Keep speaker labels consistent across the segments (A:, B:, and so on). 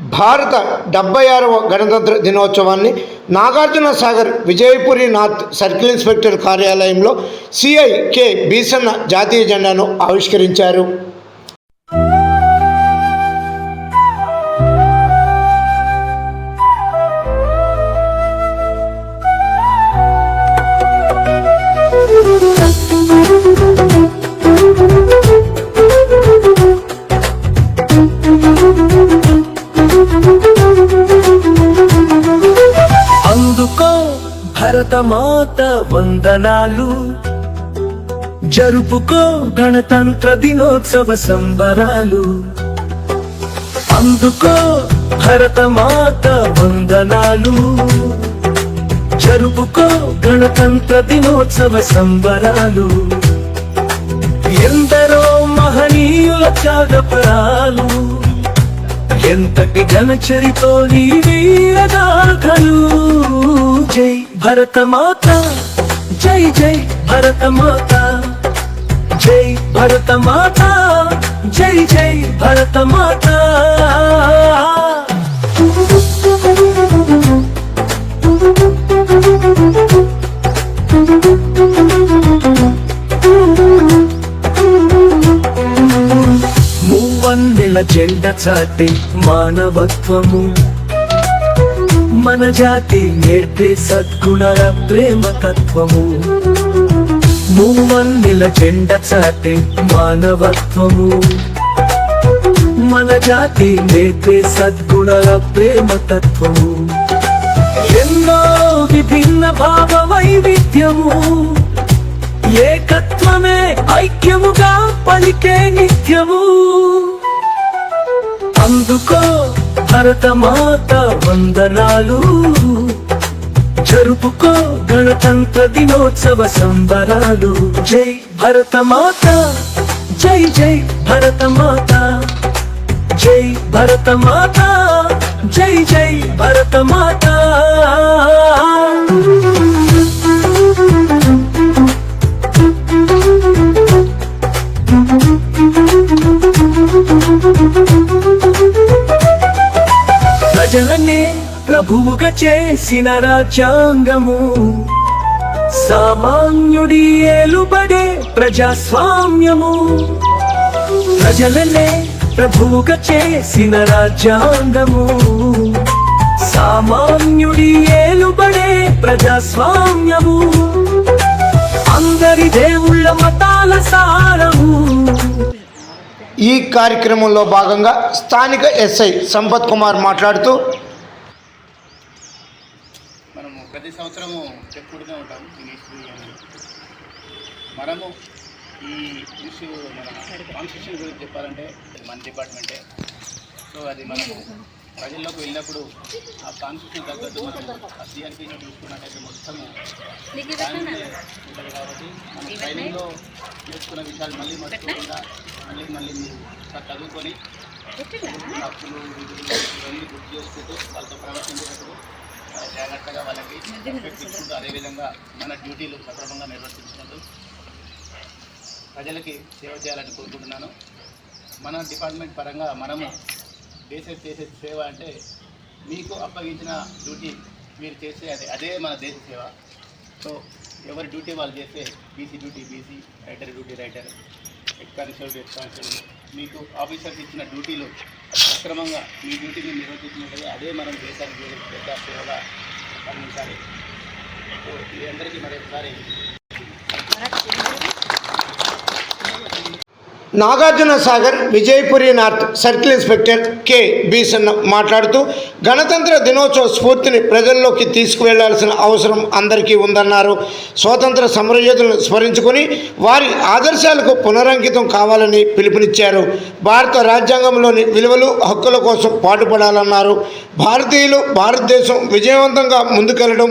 A: భారత 76వ గణతంత్ర దినోత్సవాన్ని Nagarjuna Sagar Vijayapuri north circle inspector కార్యాలయంలో సిఐ కె బీసన్న జాతీయ జెండాను ఆవిష్కరించారు.
B: అందుకో భరతమాత వందనాలు, జరుపుకో గణతంత్ర దినోత్సవ సంబరాలు. అందుకో భరతమాత వందనాలు, జరుపుకో గణతంత్ర దినోత్సవ సంబరాలు. ఎందరో మహనీయుల త్యాగపరాలు, ఎంతటి ఘనచరితో నీ వీరగాథలు. జై భరతమాత, జై జై భరతమాత, జై భరతమాత, జై జై భరతమాత. మూవన్నెల జెండ చాటే మానవత్వము, మన జాతి నేర్పే సద్గుణల ప్రేమ తత్వము. మూవన్నెల జెండ చాటే మానవత్వము, మన జాతి నేర్పే సద్గుణల ప్రేమ తత్వము. ఎన్నో విభిన్న భావ వైవిధ్యము, ఏకత్వమే ఐక్యముగా పలికే నిత్యము. అందుకో భరతమాత వందనాలు, జరుపుకో గణతంత్ర దినోత్సవ సంబరాలు. జై భరతమాత, జై జై భరతమాత, జై భరతమాత, జై జై భరతమాత. ప్రజలనే ప్రభువుగా చేసిన రాజ్యాంగము, సామాన్యుడి ఏలుబడే ప్రజాస్వామ్యము. ప్రజలనే ప్రభువుగా చేసిన రాజ్యాంగము, సామాన్యుడి ఏలుబడే ప్రజాస్వామ్యము. అందరి దేవుళ్ళ మతాల సారము.
A: ఈ కార్యక్రమంలో భాగంగా స్థానిక ఎస్ఐ సంపత్ కుమార్ మాట్లాడుతూ,
C: మనము ప్రతి సంవత్సరము చెప్పుకుంటూనే ఉంటాము మనము ఈ ఇష్యూ మన కాన్స్టిట్యూషన్ గురించి చెప్పాలంటే మన డిపార్ట్మెంటే. సో అది మనము ప్రజల్లోకి వెళ్ళినప్పుడు ఆ కాన్స్టిట్యూషన్ తగ్గట్టు ఆ సిఆర్పీ చూసుకున్నట్టయితే మొత్తము ఉంటుంది. కాబట్టి మనం ట్రైనింగ్లో నేర్చుకున్న విషయాలు మళ్ళీ మర్చిపోకుండా మళ్ళీ మీరు చదువుకొని హక్కులు ఇవన్నీ గుర్తు చేసుకుంటూ వాళ్ళతో ప్రవర్తించేటప్పుడు జాగ్రత్తగా వాళ్ళకి ఇచ్చుకుంటూ అదేవిధంగా మన డ్యూటీలు సక్రమంగా నిర్వర్తించుకుంటూ ప్రజలకి సేవ చేయాలని కోరుకుంటున్నాను. మన డిపార్ట్మెంట్ పరంగా మనము చేసే సేవ అంటే మీకు అప్పగించిన డ్యూటీ మీరు చేసే అదే మన దేశ సేవ. సో ఎవరి డ్యూటీ వాళ్ళు చేస్తే BC duty BC, writer duty writer, head constable మీకు ఆఫీసర్స్ ఇచ్చిన డ్యూటీలు సక్రమంగా మీ డ్యూటీని నిర్వర్తించినట్లయితే అదే మనం దేశానికి పెద్ద సేవగా అందించాలి. సో మీ అందరికీ మరొకసారి
A: Nagarjuna Sagar Vijayapuri north circle inspector K Beesanna మాట్లాడుతూ, గణతంత్ర దినోత్సవ స్ఫూర్తిని ప్రజల్లోకి తీసుకువెళ్లాల్సిన అవసరం అందరికీ ఉందన్నారు. స్వాతంత్ర సమరయోధులను స్మరించుకుని వారి ఆదర్శాలకు పునరంకితం కావాలని పిలుపునిచ్చారు. భారత రాజ్యాంగంలోని విలువలు హక్కుల కోసం పాటుపడాలన్నారు. భారతీయులు భారతదేశం విజయవంతంగా ముందుకెళ్లడం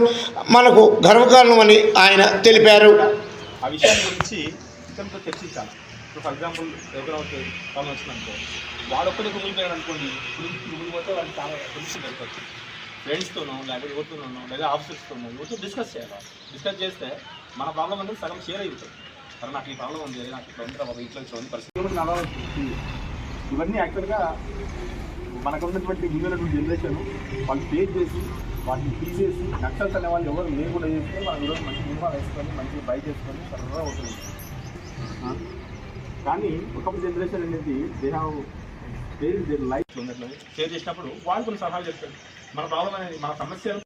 A: మనకు గర్వకారణమని ఆయన తెలిపారు.
D: ఆ విషయం గురించి ఇతరులతో చర్చించాలి. ఫర్ ఎగ్జాంపుల్ ఎవరైతే ప్రాబ్లం వచ్చిందనుకో, వాడొక్కడే కుమిలిపోయాడు అనుకోండి, కుమిలిపోతే వాడికి చాలా సొల్యూషన్ దొరకవచ్చు. ఫ్రెండ్స్తోనో లేకపోతే ఎవరితోనో లేదా ఆఫీసర్స్తోనో ఎవరితో డిస్కస్ చేయాలి. డిస్కస్ చేస్తే మన ప్రాబ్లం అనేది సగం షేర్ అవుతుంది. కానీ నాకు ఈ ప్రాబ్లం ఉంది, నాకు ఇక్కడ ఉంది బాబా, ఇంట్లో ఉంది పరిస్థితి. ఇవన్నీ యాక్చువల్గా మనకు ఉన్నటువంటి ముందున్నటువంటి జనరేషన్ వాళ్ళు ఫేక్ చేసి వాటిని తీసేసి నక్సల్స్ అనే వాళ్ళు ఎవరు లేకుండా చేసుకొని మనం ఈరోజు మంచి సినిమాలు వేసుకొని మంచి బైక్ వేసుకొని సరదా అవుతుంది. కానీ ఒకప్పుడు జనరేషన్ అనేది దే హ్యావ్ దేర్ లైఫ్ ఉన్నట్లు షేర్ చేసినప్పుడు వాళ్ళు కొన్ని సలహాలు చెప్తారు. మన ప్రాబ్లం అనేది మన సమస్యను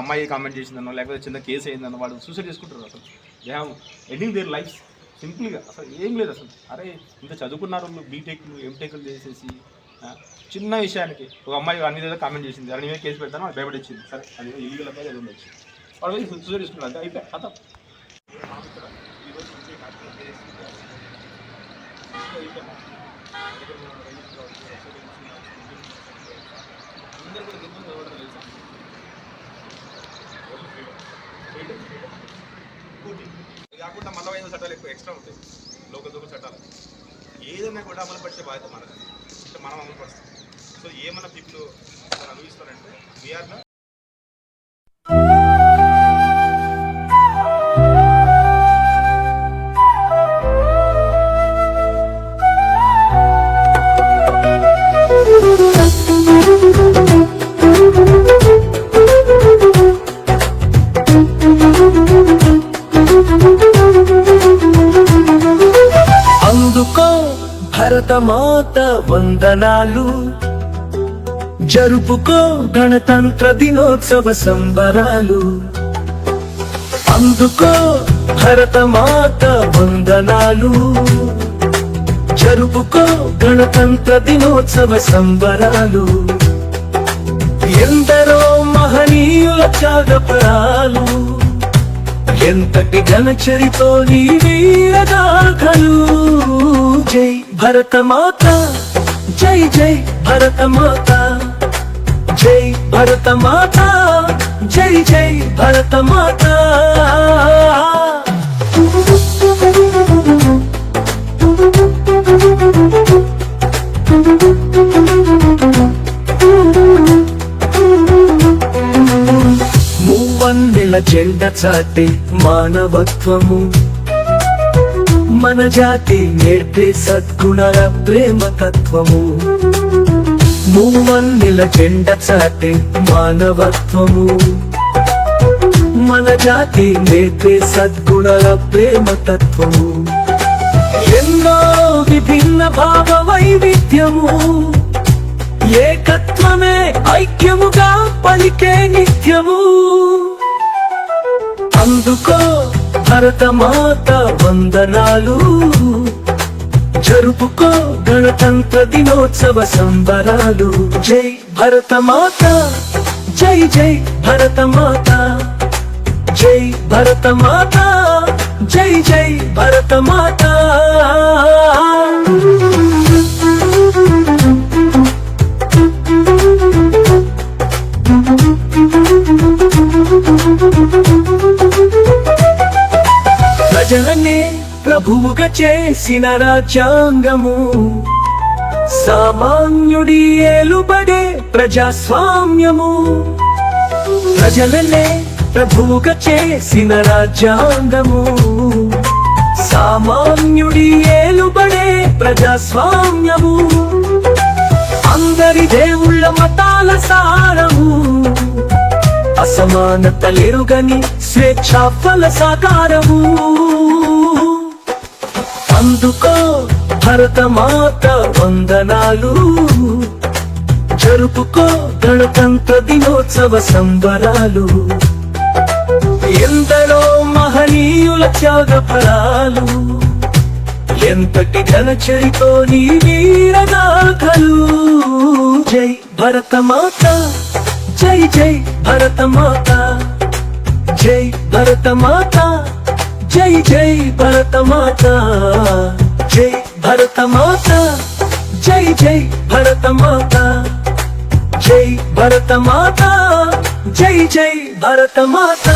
D: అమ్మాయి కామెంట్ చేసిందనో లేకపోతే చిన్న కేసు అయిందనో వాళ్ళు సూసైడ్ చేసుకుంటారు. అసలు they have ending their life సింపుల్గా. అసలు ఏం లేదు అసలు. అరే ఇంత చదువుకున్నారు బీటెక్లు ఎంటెక్లు చేసేసి చిన్న విషయానికి ఒక అమ్మాయి అన్ని మీద కామెంట్ చేసింది, అని మీద కేసు పెడతాను అది భయపడిచ్చింది. సరే అది ఇల్లీగల్ అబ్బాయి అది ఉండొచ్చు, వాళ్ళు సూసైడ్ చేసుకున్నారు. అది అయిపోయి కథ. కాకుండా మళ్ళీ అయిన చట్టాలు ఎక్కువ ఎక్స్ట్రా ఉంటాయి, లోకల్ దొంగ చట్టాలు. ఏదైనా కూడా అమలు పరిచే బాధ్యత మనది, అంటే మనం అమలు పరుస్తాం. సో ఏమన్నా పీపుల్ అనుభవిస్తారంటే వీఆర్
B: అందుకో భరతమాత వందనాలు, జరుపుకో గణతంత్ర దినోత్సవ సంబరాలు. అందుకో భరతమాత వందనాలు, జరుపుకో గణతంత్ర దినోత్సవ సంబరాలు. ఎందరో మహనీయుల త్యాగపరాలు, ఎంతటి ఘనచరితో నీ వీరగాథలు. జై భరతమాత, జై జై భరతమాత, జై భరతమాత, జై జై భరతమాత. మూవన్నెల జెండ చాటే మానవత్వము, మన జాతి నేర్పే సద్గుణాల ప్రేమ తత్వము. మూవన్నెల జెండ చాటే మానవత్వము, మన జాతి నేర్పే సద్గుణాల ప్రేమ తత్వము. ఎన్నో విభిన్న భావ వైవిధ్యము, ఏకత్వమే ఐక్యముగా పలికే నిత్యము. అందుకో భరతమాత వందనాలు, జరుపుకో గణతంత్ర దినోత్సవ సంబరాలు. జై భరతమాత, జై జై భరతమాత, జై భరతమాత, జై జై భరతమాత. ప్రజలనే ప్రభువుగా చేసిన రాజ్యాంగము, సామాన్యుడి ఏలుబడే ప్రజాస్వామ్యము. ప్రజలనే ప్రభువుగా చేసిన రాజ్యాంగము, సామాన్యుడి ఏలుబడే ప్రజాస్వామ్యము. అందరి దేవుళ్ళ మతాల సారము, అసమానతలెరుగని స్వేచ్ఛా ఫల సాకారము. అందుకో భరతమాత వందనాలు, జరుపుకో గణతంత్ర దినోత్సవ సంబరాలు. ఎందరో మహనీయుల త్యాగఫలాలు, ఎంతటి ఘనచరితో నీ వీరగాథలు. జై భరతమాత, జై జై భరతమాత, జై భరతమాత, జై జై భరతమాత, జై భరతమాత, జై జై భరతమాత, జై భరతమాత, జై జై భరతమాత.